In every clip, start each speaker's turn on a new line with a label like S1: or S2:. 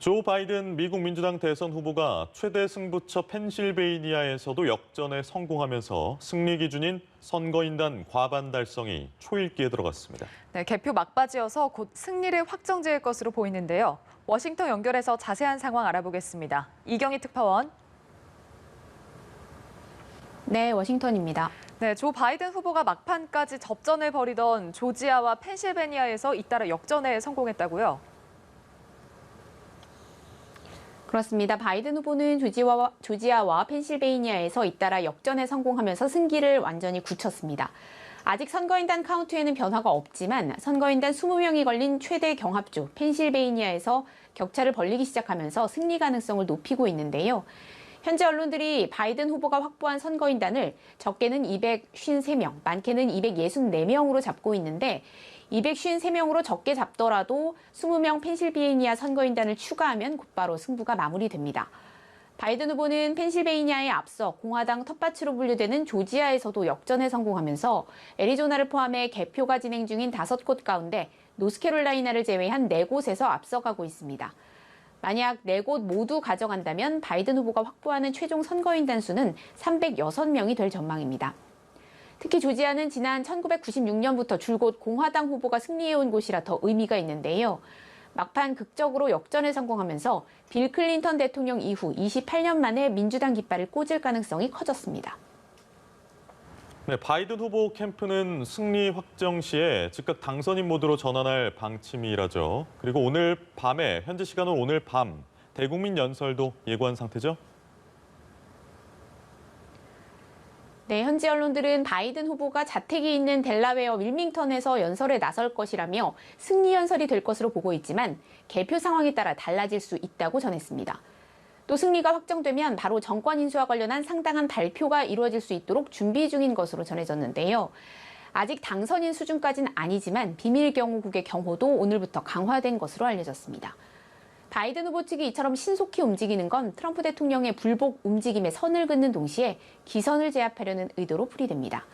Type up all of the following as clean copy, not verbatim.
S1: 조 바이든 미국 민주당 대선 후보가 최대 승부처 펜실베이니아에서도 역전에 성공하면서 승리 기준인 선거인단 과반 달성이 초읽기에 들어갔습니다.
S2: 네, 개표 막바지여서 곧 승리를 확정지을 것으로 보이는데요. 워싱턴 연결해서 자세한 상황 알아보겠습니다. 이경희 특파원.
S3: 네, 워싱턴입니다.
S2: 네, 조 바이든 후보가 막판까지 접전을 벌이던 조지아와 펜실베니아에서 잇따라 역전에 성공했다고요?
S3: 그렇습니다. 바이든 후보는 조지아와 펜실베이니아에서 잇따라 역전에 성공하면서 승기를 완전히 굳혔습니다. 아직 선거인단 카운트에는 변화가 없지만 선거인단 20명이 걸린 최대 경합주 펜실베이니아에서 격차를 벌리기 시작하면서 승리 가능성을 높이고 있는데요. 현재 언론들이 바이든 후보가 확보한 선거인단을 적게는 253명, 많게는 264명으로 잡고 있는데 253명으로 적게 잡더라도 20명 펜실베이니아 선거인단을 추가하면 곧바로 승부가 마무리됩니다. 바이든 후보는 펜실베이니아에 앞서 공화당 텃밭으로 분류되는 조지아에서도 역전에 성공하면서 애리조나를 포함해 개표가 진행 중인 5곳 가운데 노스캐롤라이나를 제외한 4곳에서 앞서가고 있습니다. 만약 4곳 모두 가져간다면 바이든 후보가 확보하는 최종 선거인단 수는 306명이 될 전망입니다. 특히 조지아는 지난 1996년부터 줄곧 공화당 후보가 승리해온 곳이라 더 의미가 있는데요. 막판 극적으로 역전에 성공하면서 빌 클린턴 대통령 이후 28년 만에 민주당 깃발을 꽂을 가능성이 커졌습니다.
S1: 네, 바이든 후보 캠프는 승리 확정 시에 즉각 당선인 모드로 전환할 방침이라죠. 그리고 오늘 밤에, 현지 시간은 오늘 밤, 대국민 연설도 예고한 상태죠?
S3: 네, 현지 언론들은 바이든 후보가 자택이 있는 델라웨어 윌밍턴에서 연설에 나설 것이라며 승리 연설이 될 것으로 보고 있지만 개표 상황에 따라 달라질 수 있다고 전했습니다. 또 승리가 확정되면 바로 정권 인수와 관련한 상당한 발표가 이루어질 수 있도록 준비 중인 것으로 전해졌는데요. 아직 당선인 수준까지는 아니지만 비밀 경호국의 경호도 오늘부터 강화된 것으로 알려졌습니다. 바이든 후보 측이 이처럼 신속히 움직이는 건 트럼프 대통령의 불복 움직임에 선을 긋는 동시에 기선을 제압하려는 의도로 풀이됩니다.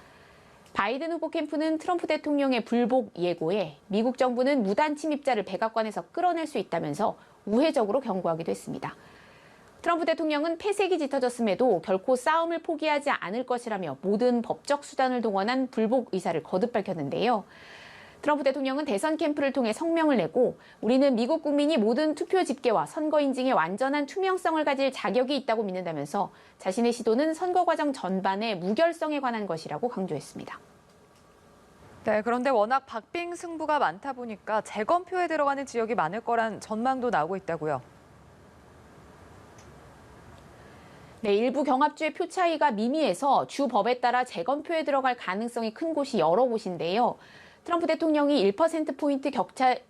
S3: 바이든 후보 캠프는 트럼프 대통령의 불복 예고에 미국 정부는 무단 침입자를 백악관에서 끌어낼 수 있다면서 우회적으로 경고하기도 했습니다. 트럼프 대통령은 폐색이 짙어졌음에도 결코 싸움을 포기하지 않을 것이라며 모든 법적 수단을 동원한 불복 의사를 거듭 밝혔는데요. 트럼프 대통령은 대선 캠프를 통해 성명을 내고 우리는 미국 국민이 모든 투표 집계와 선거 인증의 완전한 투명성을 가질 자격이 있다고 믿는다면서 자신의 시도는 선거 과정 전반의 무결성에 관한 것이라고 강조했습니다.
S2: 네, 그런데 워낙 박빙 승부가 많다 보니까 재검표에 들어가는 지역이 많을 거란 전망도 나오고 있다고요.
S3: 네, 일부 경합주의 표 차이가 미미해서 주 법에 따라 재검표에 들어갈 가능성이 큰 곳이 여러 곳인데요. 트럼프 대통령이 1%포인트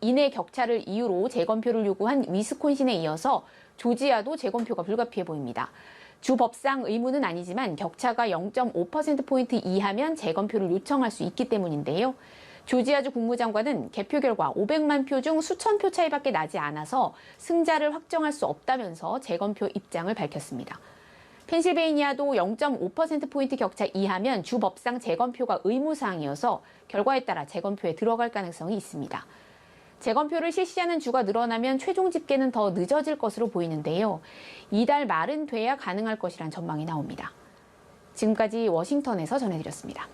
S3: 이내 격차를 이유로 재검표를 요구한 위스콘신에 이어서 조지아도 재검표가 불가피해 보입니다. 주 법상 의무는 아니지만 격차가 0.5%포인트 이하면 재검표를 요청할 수 있기 때문인데요. 조지아주 국무장관은 개표 결과 500만 표 중 수천 표 차이밖에 나지 않아서 승자를 확정할 수 없다면서 재검표 입장을 밝혔습니다. 펜실베이니아도 0.5%포인트 격차 이하면 주 법상 재검표가 의무사항이어서 결과에 따라 재검표에 들어갈 가능성이 있습니다. 재검표를 실시하는 주가 늘어나면 최종 집계는 더 늦어질 것으로 보이는데요. 이달 말은 돼야 가능할 것이란 전망이 나옵니다. 지금까지 워싱턴에서 전해드렸습니다.